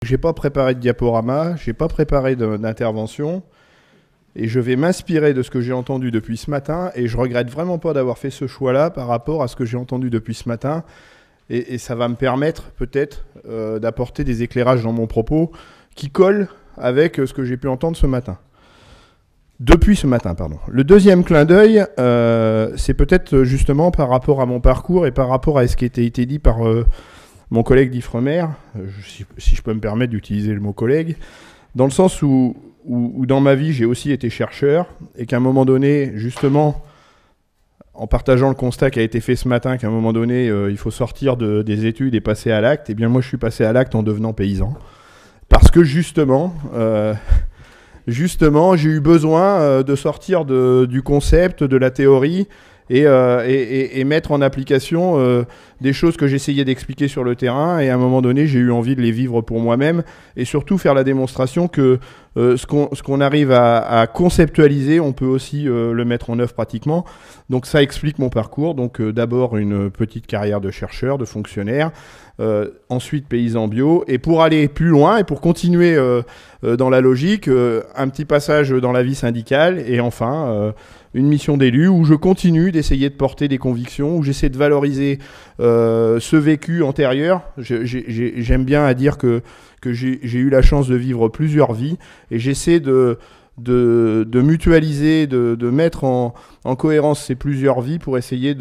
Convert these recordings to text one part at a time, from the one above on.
J'ai pas préparé de diaporama, j'ai pas préparé d'intervention, et je vais m'inspirer de ce que j'ai entendu depuis ce matin, et je regrette vraiment pas d'avoir fait ce choix-là par rapport à ce que j'ai entendu depuis ce matin, et ça va me permettre peut-être d'apporter des éclairages dans mon propos qui collent avec ce que j'ai pu entendre ce matin. Depuis ce matin, pardon. Le deuxième clin d'œil, c'est peut-être justement par rapport à mon parcours et par rapport à ce qui a été dit par mon collègue d'Ifremer, si je peux me permettre d'utiliser le mot collègue, dans le sens où dans ma vie, j'ai aussi été chercheur et qu'à un moment donné, justement, en partageant le constat qui a été fait ce matin, qu'à un moment donné, il faut sortir des études et passer à l'acte, eh bien moi, je suis passé à l'acte en devenant paysan. Parce que justement, j'ai eu besoin de sortir du concept, de la théorie, et mettre en application des choses que j'essayais d'expliquer sur le terrain. Et à un moment donné, j'ai eu envie de les vivre pour moi-même et surtout faire la démonstration que ce qu'on arrive à conceptualiser, on peut aussi le mettre en œuvre pratiquement. Donc ça explique mon parcours. Donc d'abord une petite carrière de chercheur, de fonctionnaire, ensuite paysan bio. Et pour aller plus loin et pour continuer dans la logique, un petit passage dans la vie syndicale et enfin une mission d'élu où je continue d'essayer de porter des convictions, où j'essaie de valoriser ce vécu antérieur. J'aime bien à dire que j'ai eu la chance de vivre plusieurs vies et j'essaie de mutualiser, de mettre en cohérence ces plusieurs vies pour essayer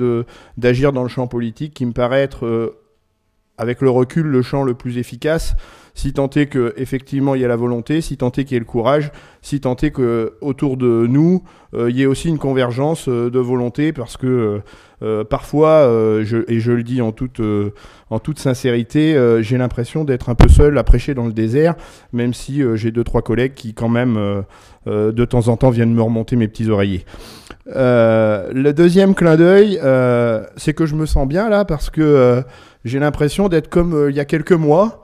d'agir dans le champ politique qui me paraît être, avec le recul, le champ le plus efficace, si tant est qu'effectivement il y a la volonté, si tant est qu'il y ait le courage, si tant est qu'autour de nous, il y ait aussi une convergence de volonté, parce que parfois, et je le dis en toute sincérité, j'ai l'impression d'être un peu seul à prêcher dans le désert, même si j'ai 2-3 collègues qui quand même, de temps en temps, viennent me remonter mes petits oreillers. Le deuxième clin d'œil, c'est que je me sens bien là, parce que j'ai l'impression d'être comme il y a quelques mois,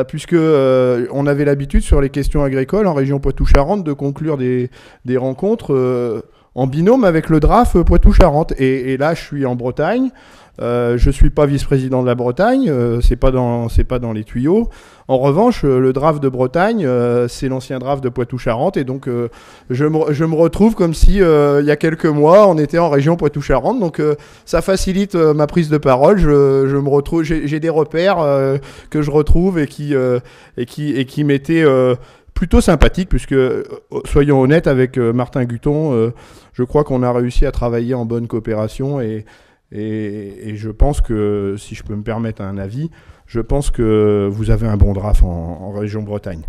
puisque on avait l'habitude sur les questions agricoles en région Poitou-Charentes de conclure des rencontres en binôme avec le DRAF Poitou-Charentes. Et là, je suis en Bretagne. Je suis pas vice-président de la Bretagne, c'est pas dans les tuyaux. En revanche, le DRAF de Bretagne, c'est l'ancien DRAF de Poitou-Charentes, et donc je me retrouve comme si il y a quelques mois on était en région Poitou-Charentes. Donc ça facilite ma prise de parole. Je me retrouve, j'ai des repères que je retrouve et qui m'étaient plutôt sympathique, puisque, soyons honnêtes, avec Martin Guton, je crois qu'on a réussi à travailler en bonne coopération, et je pense que, si je peux me permettre un avis, je pense que vous avez un bon DRAF en région Bretagne.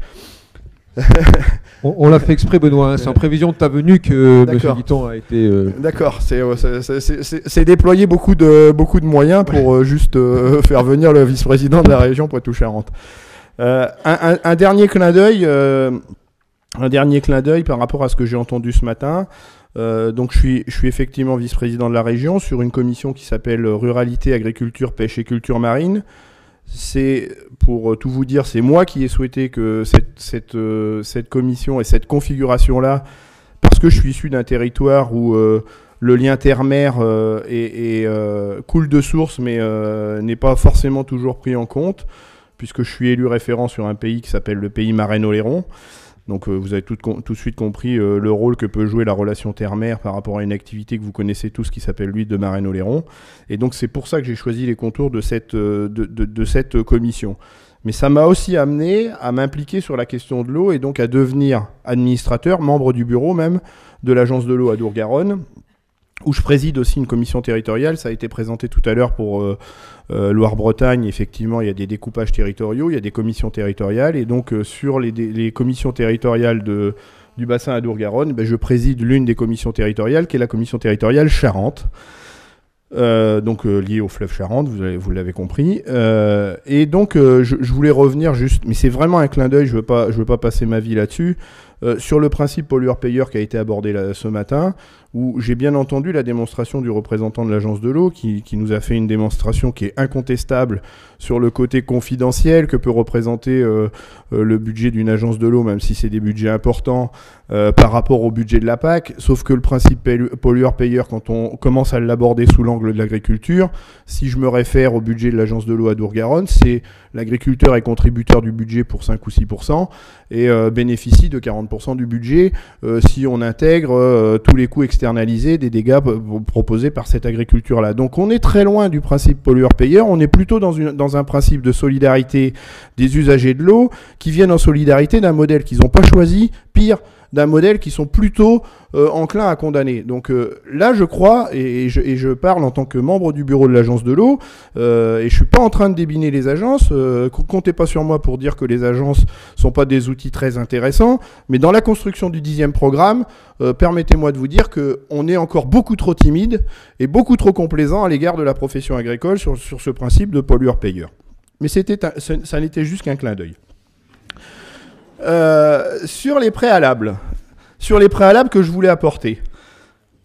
On l'a fait exprès, Benoît, hein. C'est en prévision de ta venue que M. Guiton a été... D'accord, c'est déployer beaucoup de moyens pour juste faire venir le vice-président de la région Poitou-Charentes. Un dernier clin d'œil par rapport à ce que j'ai entendu ce matin. Donc je suis effectivement vice-président de la région sur une commission qui s'appelle Ruralité, Agriculture, Pêche et Culture Marine. C'est, pour tout vous dire, c'est moi qui ai souhaité que cette commission et cette configuration-là, parce que je suis issu d'un territoire où le lien terre-mer coule de source, mais n'est pas forcément toujours pris en compte, puisque je suis élu référent sur un pays qui s'appelle le pays Marennes-Oléron. Donc vous avez tout de suite compris le rôle que peut jouer la relation terre-mer par rapport à une activité que vous connaissez tous qui s'appelle l'huile de Marennes-Oléron. Et donc c'est pour ça que j'ai choisi les contours de cette commission. Mais ça m'a aussi amené à m'impliquer sur la question de l'eau et donc à devenir administrateur, membre du bureau même de l'agence de l'eau à Dour-Garonne, où je préside aussi une commission territoriale. Ça a été présenté tout à l'heure pour Loire-Bretagne. Effectivement, il y a des découpages territoriaux, il y a des commissions territoriales. Et donc, sur les commissions territoriales du bassin à Dour-Garonne, je préside l'une des commissions territoriales, qui est la commission territoriale Charente. Donc liée au fleuve Charente, vous l'avez compris. Et donc, je voulais revenir juste... Mais c'est vraiment un clin d'œil, je veux pas passer ma vie là-dessus. Sur le principe pollueur-payeur qui a été abordé ce matin, où j'ai bien entendu la démonstration du représentant de l'agence de l'eau qui nous a fait une démonstration qui est incontestable sur le côté confidentiel que peut représenter le budget d'une agence de l'eau, même si c'est des budgets importants par rapport au budget de la PAC, sauf que le principe pollueur-payeur, quand on commence à l'aborder sous l'angle de l'agriculture, si je me réfère au budget de l'agence de l'eau à Dour-Garonne, c'est l'agriculteur est contributeur du budget pour 5 ou 6% et bénéficie de 40% du budget si on intègre tous les coûts externalisés des dégâts proposés par cette agriculture-là. Donc on est très loin du principe pollueur-payeur, on est plutôt dans un principe de solidarité des usagers de l'eau qui viennent en solidarité d'un modèle qu'ils n'ont pas choisi, pire, d'un modèle qui sont plutôt enclins à condamner. Donc là, je crois, et je parle en tant que membre du bureau de l'agence de l'eau, et je suis pas en train de débiner les agences, comptez pas sur moi pour dire que les agences sont pas des outils très intéressants, mais dans la construction du 10e programme, permettez-moi de vous dire qu'on est encore beaucoup trop timide et beaucoup trop complaisant à l'égard de la profession agricole sur ce principe de pollueur-payeur. Mais ça n'était juste qu'un clin d'œil. Sur les préalables que je voulais apporter.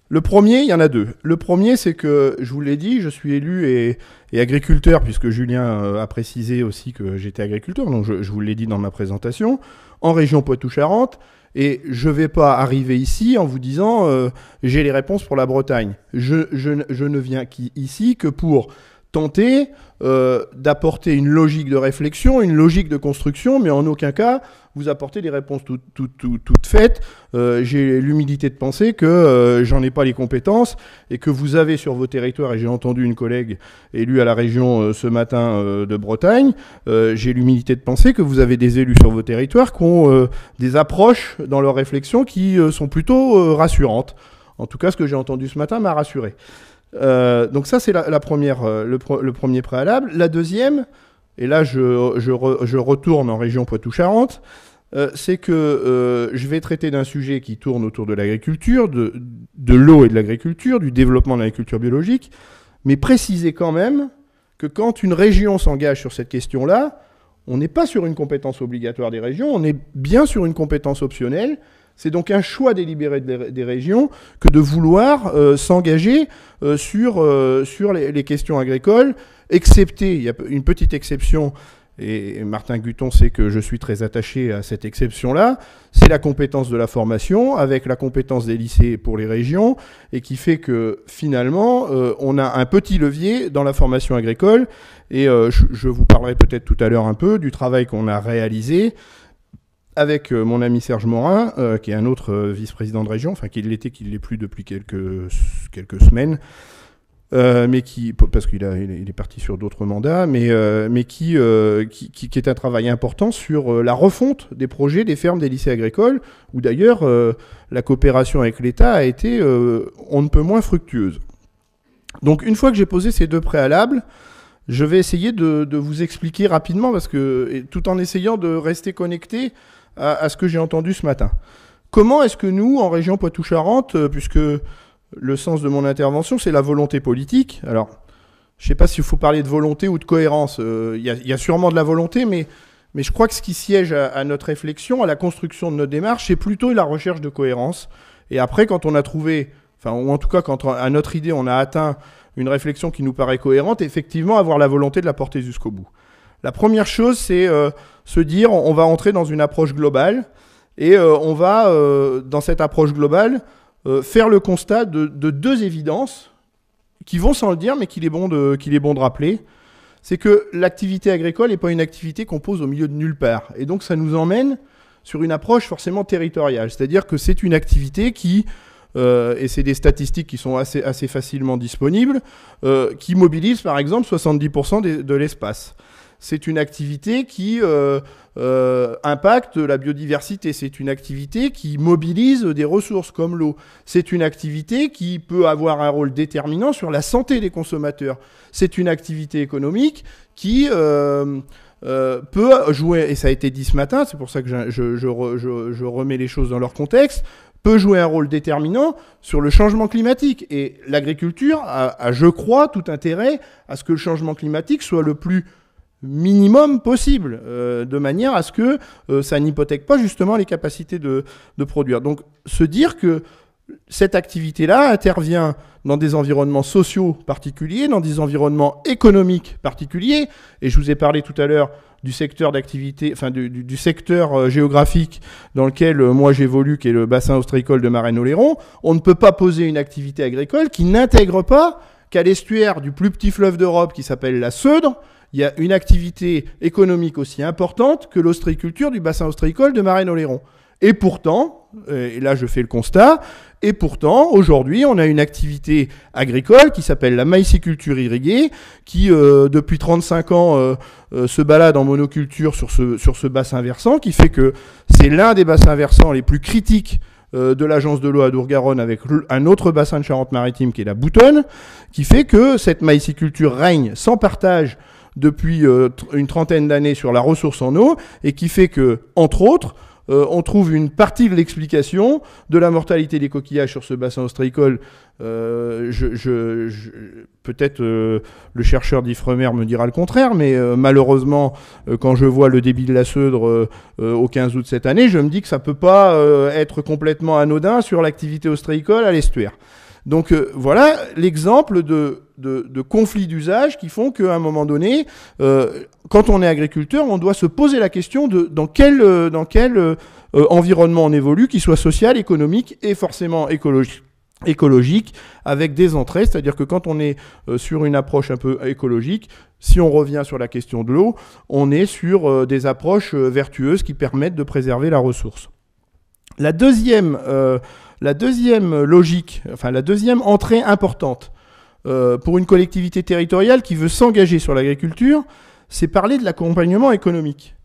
Le premier, il y en a deux. Le premier, c'est que, je vous l'ai dit, je suis élu et agriculteur, puisque Julien a précisé aussi que j'étais agriculteur, donc je vous l'ai dit dans ma présentation, en région Poitou-Charentes, et je ne vais pas arriver ici en vous disant j'ai les réponses pour la Bretagne. Je ne viens ici que pour tenter d'apporter une logique de réflexion, une logique de construction, mais en aucun cas vous apporter des réponses toutes faites. J'ai l'humilité de penser que j'en ai pas les compétences et que vous avez sur vos territoires, et j'ai entendu une collègue élue à la région ce matin de Bretagne, j'ai l'humilité de penser que vous avez des élus sur vos territoires qui ont des approches dans leur réflexion qui sont plutôt rassurantes. En tout cas, ce que j'ai entendu ce matin m'a rassuré. Donc ça, c'est la première, le premier préalable. La deuxième, et là je retourne en région Poitou-Charentes, c'est que je vais traiter d'un sujet qui tourne autour de l'agriculture, de l'eau et de l'agriculture, du développement de l'agriculture biologique, mais préciser quand même que quand une région s'engage sur cette question-là, on n'est pas sur une compétence obligatoire des régions, on est bien sur une compétence optionnelle. C'est donc un choix délibéré des régions que de vouloir s'engager sur les questions agricoles, excepté, il y a une petite exception, et Martin Guton sait que je suis très attaché à cette exception-là, c'est la compétence de la formation, avec la compétence des lycées pour les régions, et qui fait que finalement, on a un petit levier dans la formation agricole, et je vous parlerai peut-être tout à l'heure un peu du travail qu'on a réalisé, avec mon ami Serge Morin, qui est un autre vice-président de région, enfin qui l'était, qui ne l'est plus depuis quelques semaines, mais parce qu'il est parti sur d'autres mandats, mais qui est un travail important sur la refonte des projets des fermes des lycées agricoles, où d'ailleurs la coopération avec l'État a été on ne peut moins fructueuse. Donc une fois que j'ai posé ces deux préalables, je vais essayer de vous expliquer rapidement, tout en essayant de rester connecté à ce que j'ai entendu ce matin. Comment est-ce que nous, en région Poitou-Charentes, puisque le sens de mon intervention, c'est la volonté politique. Alors, je ne sais pas s'il faut parler de volonté ou de cohérence. Il y a sûrement de la volonté, mais je crois que ce qui siège à notre réflexion, à la construction de notre démarche, c'est plutôt la recherche de cohérence. Et après, quand on a trouvé, ou en tout cas, quand à notre idée, on a atteint une réflexion qui nous paraît cohérente, effectivement, avoir la volonté de la porter jusqu'au bout. La première chose, c'est se dire, on va entrer dans une approche globale, et on va, dans cette approche globale, faire le constat de deux évidences qui vont sans le dire, mais qu'il est bon de rappeler. C'est que l'activité agricole n'est pas une activité qu'on pose au milieu de nulle part. Et donc ça nous emmène sur une approche forcément territoriale. C'est-à-dire que c'est une activité qui, et c'est des statistiques qui sont assez facilement disponibles, qui mobilise par exemple 70% de l'espace. C'est une activité qui impacte la biodiversité. C'est une activité qui mobilise des ressources comme l'eau. C'est une activité qui peut avoir un rôle déterminant sur la santé des consommateurs. C'est une activité économique qui peut jouer, et ça a été dit ce matin, c'est pour ça que je remets les choses dans leur contexte, peut jouer un rôle déterminant sur le changement climatique. Et l'agriculture a, je crois, tout intérêt à ce que le changement climatique soit le plus minimum possible, de manière à ce que ça n'hypothèque pas justement les capacités de produire. Donc se dire que cette activité-là intervient dans des environnements sociaux particuliers, dans des environnements économiques particuliers, et je vous ai parlé tout à l'heure du secteur d'activité, enfin du secteur géographique dans lequel moi j'évolue, qui est le bassin ostréicole de Marennes-Oléron. On ne peut pas poser une activité agricole qui n'intègre pas qu'à l'estuaire du plus petit fleuve d'Europe qui s'appelle la Seudre, il y a une activité économique aussi importante que l'ostréiculture du bassin ostréicole de Marennes-Oléron. Et pourtant, et là je fais le constat, et pourtant aujourd'hui on a une activité agricole qui s'appelle la maïsiculture irriguée, qui depuis 35 ans se balade en monoculture sur ce bassin versant, qui fait que c'est l'un des bassins versants les plus critiques de l'agence de l'eau à Dour-Garonne, avec un autre bassin de Charente-Maritime qui est la Boutonne, qui fait que cette maïsiculture règne sans partage depuis une trentaine d'années sur la ressource en eau, et qui fait que, entre autres, on trouve une partie de l'explication de la mortalité des coquillages sur ce bassin ostréicole. Peut-être le chercheur d'Ifremer me dira le contraire, mais malheureusement, quand je vois le débit de la Seudre au 15 août cette année, je me dis que ça peut pas être complètement anodin sur l'activité ostréicole à l'estuaire. Donc voilà l'exemple de conflits d'usage qui font qu'à un moment donné, quand on est agriculteur, on doit se poser la question de dans quel environnement on évolue, qu'il soit social, économique et forcément écologique, avec des entrées. C'est-à-dire que quand on est sur une approche un peu écologique, si on revient sur la question de l'eau, on est sur des approches vertueuses qui permettent de préserver la ressource. La deuxième logique, enfin la deuxième entrée importante pour une collectivité territoriale qui veut s'engager sur l'agriculture, c'est parler de l'accompagnement économique.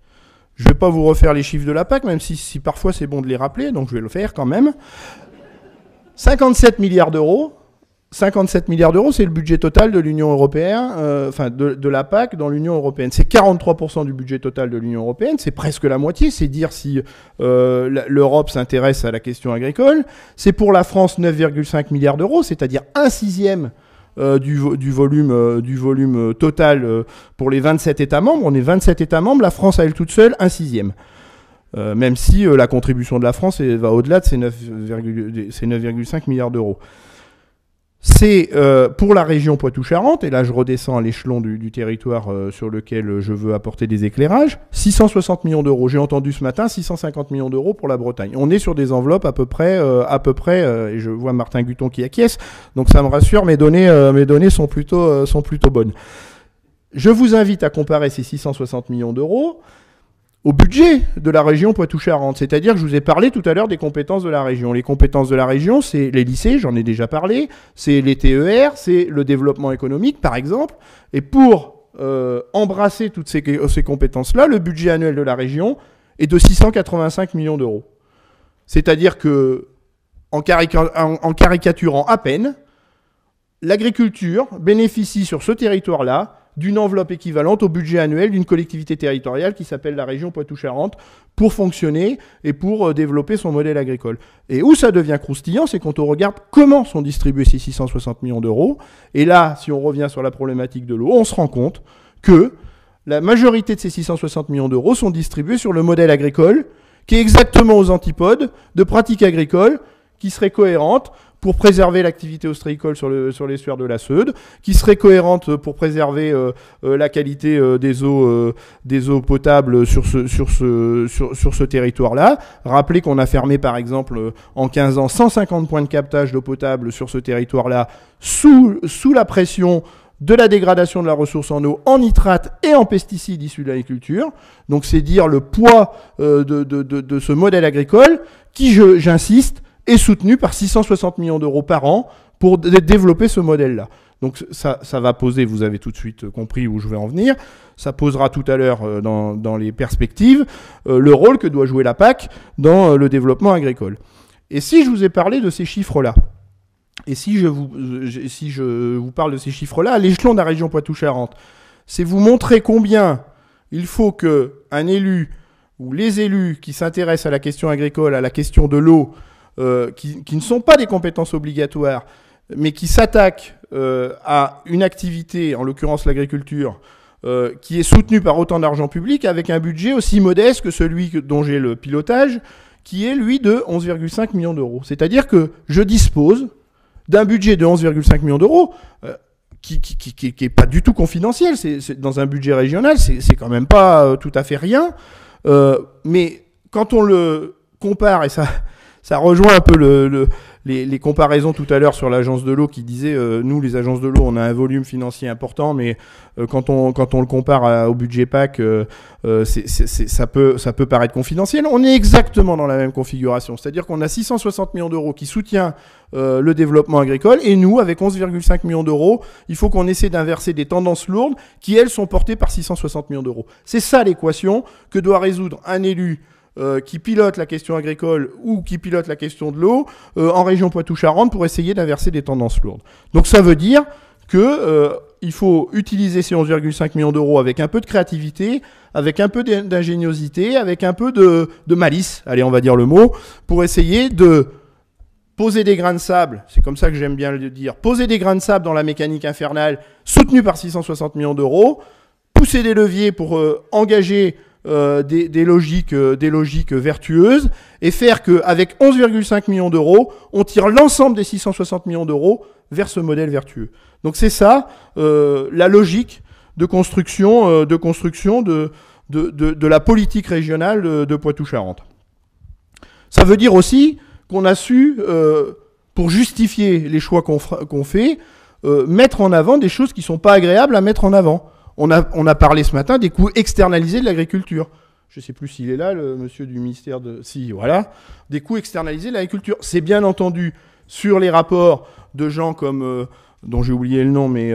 Je ne vais pas vous refaire les chiffres de la PAC, même si parfois c'est bon de les rappeler, donc je vais le faire quand même. 57 milliards d'euros. 57 milliards d'euros, c'est le budget total de l'Union européenne, de la PAC dans l'Union européenne. C'est 43% du budget total de l'Union européenne, c'est presque la moitié, c'est dire si l'Europe s'intéresse à la question agricole. C'est pour la France 9,5 milliards d'euros, c'est-à-dire 1/6 du volume total pour les 27 États membres. On est 27 États membres, la France à elle toute seule, 1/6. Même si la contribution de la France va au-delà de ces 9,5 milliards d'euros. C'est pour la région Poitou-Charentes, et là je redescends à l'échelon du territoire sur lequel je veux apporter des éclairages, 660 millions d'euros. J'ai entendu ce matin 650 millions d'euros pour la Bretagne. On est sur des enveloppes à peu près, et je vois Martin Guton qui acquiesce, donc ça me rassure, mes données sont plutôt bonnes. Je vous invite à comparer ces 660 millions d'euros au budget de la région Poitou-Charentes. C'est-à-dire que je vous ai parlé tout à l'heure des compétences de la région. Les compétences de la région, c'est les lycées, j'en ai déjà parlé, c'est les TER, c'est le développement économique, par exemple. Et pour embrasser toutes ces compétences-là, le budget annuel de la région est de 685 millions d'euros. C'est-à-dire que, en caricaturant à peine, l'agriculture bénéficie sur ce territoire-là d'une enveloppe équivalente au budget annuel d'une collectivité territoriale qui s'appelle la région Poitou-Charentes pour fonctionner et pour développer son modèle agricole. Et où ça devient croustillant, c'est quand on regarde comment sont distribués ces 660 millions d'euros. Et là, si on revient sur la problématique de l'eau, on se rend compte que la majorité de ces 660 millions d'euros sont distribués sur le modèle agricole qui est exactement aux antipodes de pratiques agricoles qui seraient cohérentes pour préserver l'activité ostréicole sur l'estuaire de la Seudre, qui serait cohérente pour préserver la qualité des eaux potables sur ce territoire-là. Rappelez qu'on a fermé, par exemple, en 15 ans, 150 points de captage d'eau potable sur ce territoire-là, sous la pression de la dégradation de la ressource en eau, en nitrates et en pesticides issus de l'agriculture. Donc c'est dire le poids de ce modèle agricole qui, j'insiste, est soutenu par 660 millions d'euros par an pour développer ce modèle-là. Donc ça va poser, vous avez tout de suite compris où je vais en venir, ça posera tout à l'heure dans les perspectives le rôle que doit jouer la PAC dans le développement agricole. Et si je vous ai parlé de ces chiffres-là, et si je vous parle de ces chiffres-là à l'échelon de la région Poitou-Charentes, c'est vous montrer combien il faut qu'un élu ou les élus qui s'intéressent à la question agricole, à la question de l'eau, qui ne sont pas des compétences obligatoires, mais qui s'attaquent à une activité, en l'occurrence l'agriculture, qui est soutenu par autant d'argent public avec un budget aussi modeste que celui dont j'ai le pilotage, qui est lui de 11,5 millions d'euros. C'est-à-dire que je dispose d'un budget de 11,5 millions d'euros qui est pas du tout confidentiel. C'est dans un budget régional, c'est quand même pas tout à fait rien. Mais quand on le compare, et ça rejoint un peu les comparaisons tout à l'heure sur l'agence de l'eau qui disait nous les agences de l'eau on a un volume financier important, mais quand on le compare au budget PAC ça peut paraître confidentiel. On est exactement dans la même configuration, c'est-à-dire qu'on a 660 millions d'euros qui soutient le développement agricole, et nous avec 11,5 millions d'euros il faut qu'on essaie d'inverser des tendances lourdes qui elles sont portées par 660 millions d'euros. C'est ça l'équation que doit résoudre un élu qui pilote la question agricole ou qui pilote la question de l'eau en région Poitou-Charentes pour essayer d'inverser des tendances lourdes. Donc ça veut dire que il faut utiliser ces 11,5 millions d'euros avec un peu de créativité, avec un peu d'ingéniosité, avec un peu de malice, allez on va dire le mot, pour essayer de poser des grains de sable, c'est comme ça que j'aime bien le dire, poser des grains de sable dans la mécanique infernale soutenue par 660 millions d'euros, pousser des leviers pour engager des logiques vertueuses et faire qu'avec 11,5 millions d'euros, on tire l'ensemble des 660 millions d'euros vers ce modèle vertueux. Donc c'est ça la logique de construction de la politique régionale de Poitou-Charentes. Ça veut dire aussi qu'on a su, pour justifier les choix qu'on fait, mettre en avant des choses qui ne sont pas agréables à mettre en avant. On a parlé ce matin des coûts externalisés de l'agriculture. Je ne sais plus s'il est là, le monsieur du ministère de... Si, voilà. Des coûts externalisés de l'agriculture. C'est bien entendu sur les rapports de gens comme... dont j'ai oublié le nom, mais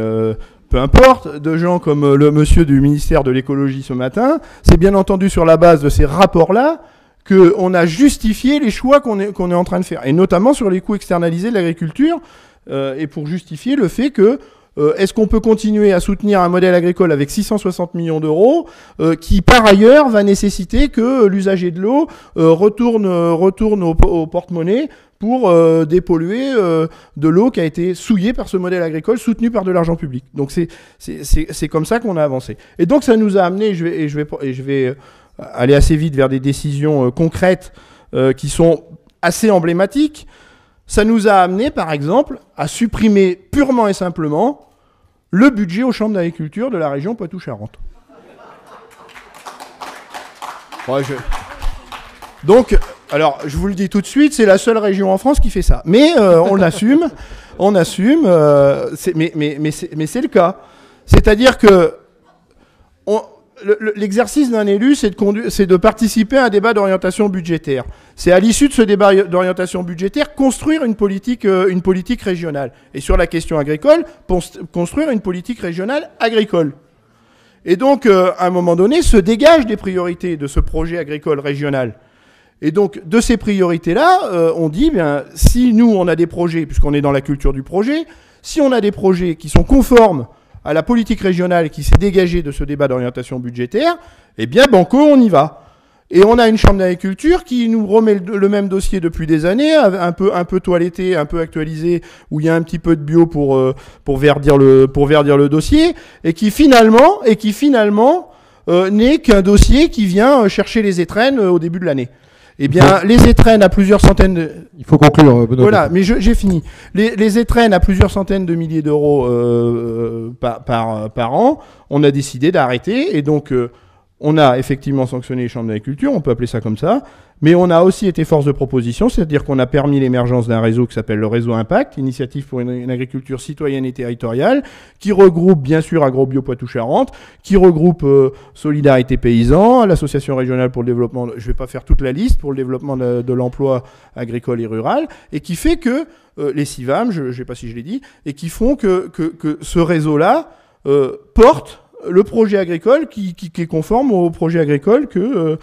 peu importe, de gens comme le monsieur du ministère de l'écologie ce matin. C'est bien entendu sur la base de ces rapports-là qu'on a justifié les choix qu'on est en train de faire. Et notamment sur les coûts externalisés de l'agriculture, et pour justifier le fait que est-ce qu'on peut continuer à soutenir un modèle agricole avec 660 millions d'euros qui, par ailleurs, va nécessiter que l'usager de l'eau retourne au porte-monnaie pour dépolluer de l'eau qui a été souillée par ce modèle agricole soutenu par de l'argent public. Donc c'est comme ça qu'on a avancé. Et donc ça nous a amené, et je vais aller assez vite vers des décisions concrètes qui sont assez emblématiques. Ça nous a amené, par exemple, à supprimer purement et simplement le budget aux chambres d'agriculture de la région Poitou-Charentes. Ouais, Donc, alors, je vous le dis tout de suite, c'est la seule région en France qui fait ça. Mais on l'assume, mais c'est le cas. C'est-à-dire que l'exercice d'un élu, c'est de participer à un débat d'orientation budgétaire. C'est à l'issue de ce débat d'orientation budgétaire construire une politique régionale. Et sur la question agricole, construire une politique régionale agricole. Et donc, à un moment donné, se dégagent des priorités de ce projet agricole régional. Et donc, de ces priorités-là, on dit, bien, si nous, on a des projets, puisqu'on est dans la culture du projet, si on a des projets qui sont conformes à la politique régionale qui s'est dégagée de ce débat d'orientation budgétaire, eh bien, banco, on y va. Et on a une chambre d'agriculture qui nous remet le même dossier depuis des années, un peu toiletté, un peu actualisé, où il y a un petit peu de bio pour verdir le dossier, et qui finalement n'est qu'un dossier qui vient chercher les étrennes au début de l'année. Eh bien, les étrennes à plusieurs centaines de... Il faut conclure, Benoît. Voilà, mais j'ai fini. Les étrennes à plusieurs centaines de milliers d'euros par an, on a décidé d'arrêter. Et donc, on a effectivement sanctionné les chambres d'agriculture, on peut appeler ça comme ça. Mais on a aussi été force de proposition, c'est-à-dire qu'on a permis l'émergence d'un réseau qui s'appelle le réseau Impact, Initiative pour une agriculture citoyenne et territoriale, qui regroupe bien sûr AgroBio Poitou-Charentes, qui regroupe Solidarité Paysan, l'Association régionale pour le développement, je ne vais pas faire toute la liste, pour le développement de l'emploi agricole et rural, et qui fait que les CIVAM, je ne sais pas si je l'ai dit, et qui font que ce réseau-là porte le projet agricole qui est conforme au projet agricole que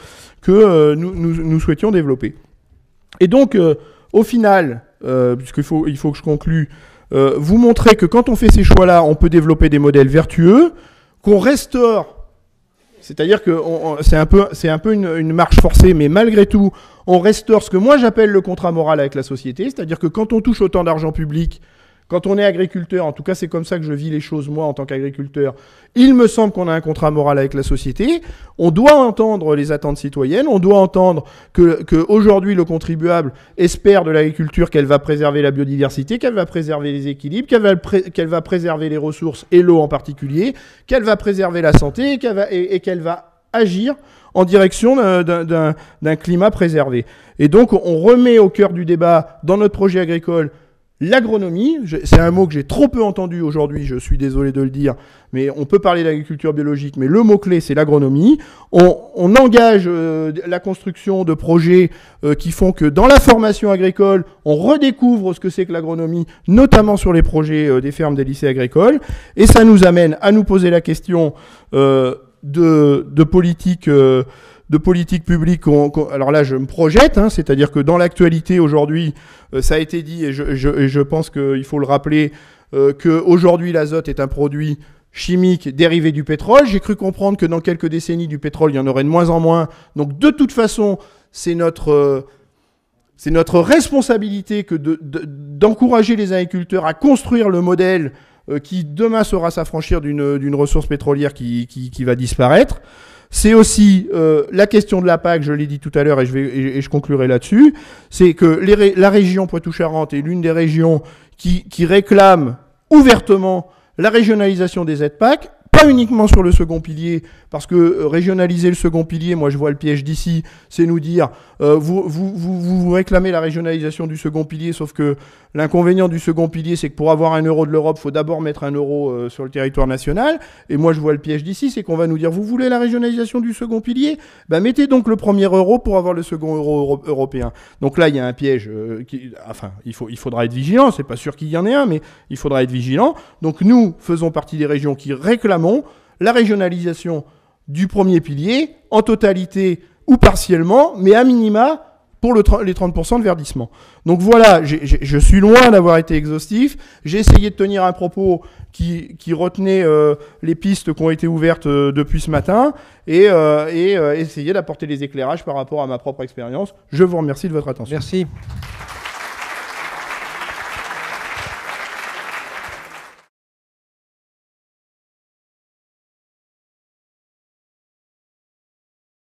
nous souhaitions développer. Et donc, au final, puisqu'il faut que je conclue, vous montrer que quand on fait ces choix-là, on peut développer des modèles vertueux, qu'on restaure, c'est-à-dire que c'est un peu une marche forcée, mais malgré tout, on restaure ce que moi j'appelle le contrat moral avec la société, c'est-à-dire que quand on touche autant d'argent public, Quand on est agriculteur, en tout cas c'est comme ça que je vis les choses moi en tant qu'agriculteur, il me semble qu'on a un contrat moral avec la société, on doit entendre les attentes citoyennes, on doit entendre que aujourd'hui le contribuable espère de l'agriculture qu'elle va préserver la biodiversité, qu'elle va préserver les équilibres, qu'elle va préserver les ressources et l'eau en particulier, qu'elle va préserver la santé et qu'elle va agir en direction d'un climat préservé. Et donc on remet au cœur du débat dans notre projet agricole l'agronomie. C'est un mot que j'ai trop peu entendu aujourd'hui, je suis désolé de le dire, mais on peut parler d'agriculture biologique, mais le mot-clé, c'est l'agronomie. On engage la construction de projets qui font que dans la formation agricole, on redécouvre ce que c'est que l'agronomie, notamment sur les projets des fermes des lycées agricoles. Et ça nous amène à nous poser la question de politique... de politique publique. Alors là, je me projette, hein, c'est-à-dire que dans l'actualité aujourd'hui, ça a été dit, et je pense qu'il faut le rappeler, qu'aujourd'hui l'azote est un produit chimique dérivé du pétrole. J'ai cru comprendre que dans quelques décennies, du pétrole, il y en aurait de moins en moins. Donc de toute façon, c'est notre responsabilité que d'encourager les agriculteurs à construire le modèle qui demain saura s'affranchir d'une ressource pétrolière qui va disparaître. C'est aussi la question de la PAC, je l'ai dit tout à l'heure et je conclurai là-dessus, c'est que la région Poitou-Charentes est l'une des régions qui réclame ouvertement la régionalisation des aides PAC, pas uniquement sur le second pilier, parce que régionaliser le second pilier, moi je vois le piège d'ici, c'est nous dire vous réclamez la régionalisation du second pilier, sauf que l'inconvénient du second pilier, c'est que pour avoir 1 euro de l'Europe, il faut d'abord mettre 1 euro sur le territoire national. Et moi je vois le piège d'ici, c'est qu'on va nous dire vous voulez la régionalisation du second pilier, bah mettez donc le premier euro pour avoir le second euro européen. Donc là il y a un piège, il faudra être vigilant, c'est pas sûr qu'il y en ait un, mais il faudra être vigilant. Donc nous faisons partie des régions qui réclamons la régionalisation du premier pilier, en totalité ou partiellement, mais à minima pour les 30% de verdissement. Donc voilà, je suis loin d'avoir été exhaustif. J'ai essayé de tenir un propos qui retenait les pistes qui ont été ouvertes depuis ce matin et essayer d'apporter des éclairages par rapport à ma propre expérience. Je vous remercie de votre attention. Merci.